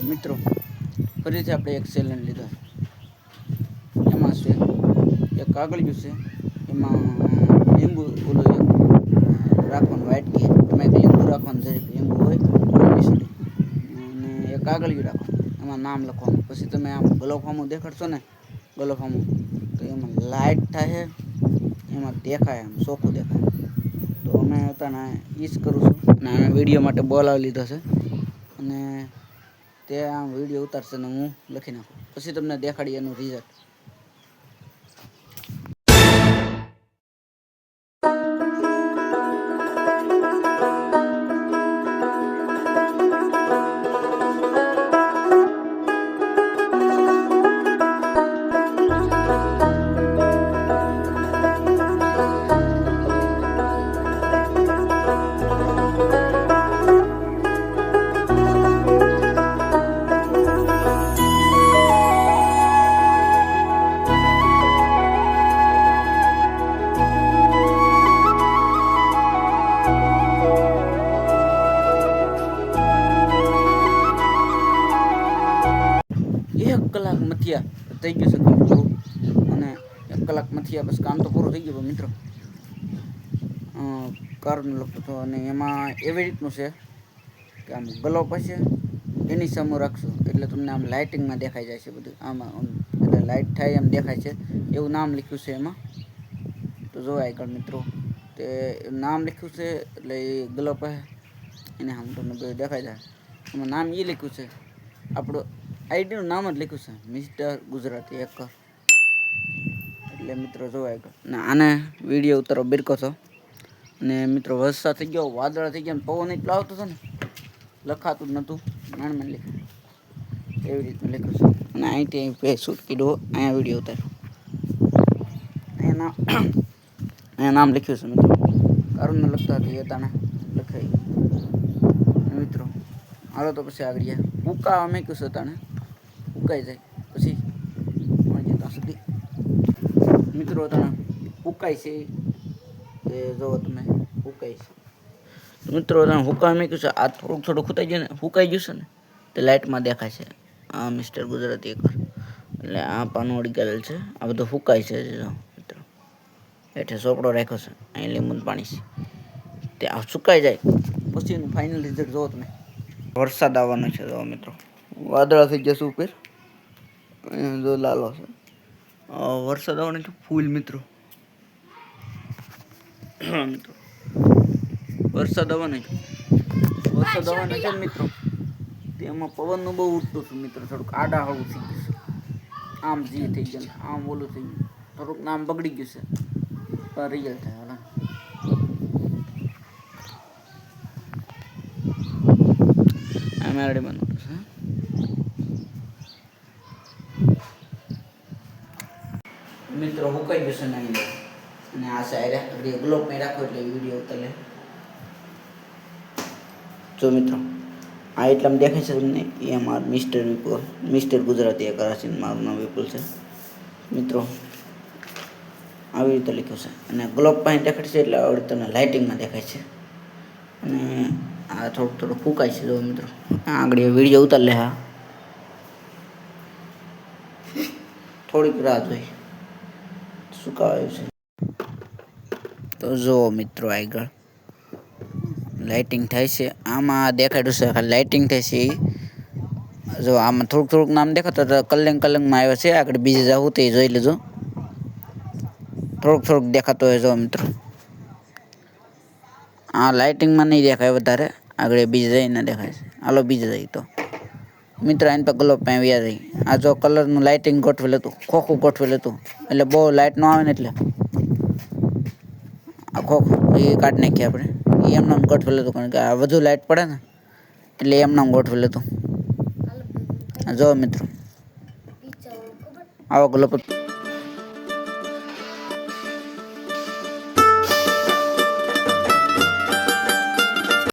મિત્રો ફરીથી આપણે એક ચેલેન્જ લીધો. એમાં છે એક કાગળિયું છે, એમાં લીંબુ ઓલું એક રાખવાનું વાટકી, એમાં એક લીંબુ રાખવાનું, જરીક લીંબુ હોય અને એક કાગળિયું રાખવાનું, એમાં નામ લખવાનું. પછી તમે આમ ગલોફામું દેખાડશો ને, ગલોફામું તો એમાં લાઇટ થાય, એમાં દેખાય, આમ ચોખ્ખું દેખાય. તો અમે અત્યારે ઈ જ કરું છું અને અમે વિડીયો માટે બોલાવી લીધો છે અને તે આમ વિડીયો ઉતારશે ને હું લખી નાખું, પછી તમને દેખાડી એનું રિઝલ્ટ. એક કલાક મથિયા થઈ ગયું છે કામ પૂરું, અને 1 કલાક મથિયા બસ કામ તો પૂરું થઈ ગયું. મિત્રો કારનું લખતો હતો અને એમાં એવી રીતનું છે કે આમ ગ્લોપ હશે એની સામે રાખશું એટલે તમને આમ લાઇટિંગમાં દેખાઈ જાય છે બધું, આમાં એટલે લાઇટ થાય એમ દેખાય છે એવું નામ લખ્યું છે એમાં. તો જો આગળ મિત્રો તે નામ લખ્યું છે એટલે એ ગ્લોપ હે એને આમ તમને બધું દેખાઈ જાય. એમાં નામ એ લખ્યું છે, આપણું આઈડીનું નામ જ લખ્યું છે મિસ્ટર ગુજરાતી એકર. એટલે મિત્રો જોવા આગળ ને આને વિડીયો ઉતારો બિરકો છો અને મિત્રો વરસાદ થઈ ગયો, વાદળા થઈ ગયા, પવન એટલો આવતો હતો ને લખાતું જ નહોતું, નાણમાં લખ્યું એવી રીતનું લખ્યું છે. અને અહીંથી અહીં પે શૂટ કીધો, અહીંયા વિડીયો ઉતાર્યો, અહીંયા નામ લખ્યું છે મિત્રો. કારુણને લખતા હતી એ તાણે લખાઈ મિત્રો. હાલો તો પછી આગળ ઉકાવા મેક્યું છે, તાણે ઉકાઈ જાય પછી ત્યાં સુધી મિત્રો તાણે ઉકાય છે એ જોવો તમે, હુકાય છે મિત્રો. તમે હુકાવા મેક્યું છે, આ થોડુંક ખૂતાઈ ગયું ને, હુકાઈ ગયું છે ને તે લાઇટમાં દેખાય છે આ મિસ્ટર ગુજરાતી એકર. એટલે આ પાનું અડી ગયેલ છે, આ બધું હુકાય છે મિત્રો. હેઠે ચોપડો રાખ્યો છે, અહીં લીંબુનું પાણી છે, તે આ સુકાઈ જાય પછી એનું ફાઇનલ રિઝલ્ટ જોવો તમે. વરસાદ આવવાનો છે જો મિત્રો, વાદળા થઈ જશે ઉપર, અહીંયા જો લાલો છે, વરસાદ આવવાનો છે ફૂલ મિત્રો. મિત્રો વરસાદ આવવાનો છે, વરસાદ આવવાનો છે મિત્રો. તેમાં પવનનું બહુ ઉઠતું હતું મિત્રો, થોડુંક આડા હળવું થઈ ગયું છે, આમ જી થઈ ગયું, આમ ઓલું થઈ ગયું, થોડુંક નામ બગડી ગયું છે, પણ રિયલ થાય હાલા. મેરડી બનાવું છે મિત્રો, હુકાઈ જશે ને અહીં અને આ સાઈડ ગ્લોબ મેં રાખો એટલે વિડીયો ઉતરે. જો મિત્રો આ એટલામાં દેખાય છે તમને, એ અમારું મિસ્ટર ગુજરાતી એકર છે, મારું નામ વિપુલ છે મિત્રો. આવી રીતે લખ્યું છે અને ગ્લોબ પાસે દેખાય છે એટલે આવડે તમને લાઇટિંગમાં દેખાય છે. અને આ થોડુંક ફૂંકાય છે જો મિત્રો, આગળ વિડીયો ઉતાર લે. હા થોડીક રાહ જોઈ, સુકાવાયું છે. તો જો મિત્રો આગળ લાઇટિંગ થાય છે, આમાં દેખાડ્યું છે ખાલી લાઇટિંગ થાય છે. જો આમાં થોડુંક નામ દેખાતું તો કલંગમાં આવ્યો છે, આગળ બીજે જવું તે જોઈ લેજો. થોડુંક દેખાતું હોય જો મિત્રો, આ લાઇટિંગમાં નહીં દેખાય વધારે, આગળ બીજે જઈને દેખાય છે. હાલો બીજે જઈ તો મિત્રો એને તો ગ્લોબ પાસે વ્યા જાય. આ જો કલરનું લાઇટિંગ ગોઠવેલું હતું, ખોખું ગોઠવેલું હતું એટલે બહુ લાઇટ ન આવે ને એટલે આ ખોખું એ કાઢી નાખીએ આપણે. એમનામ ગોઠવેલું હતું કારણ કે આ વધુ લાઇટ પડે ને એટલે એમનામ ગોઠવેલું હતું. જો મિત્રો આવો ગ્લોબ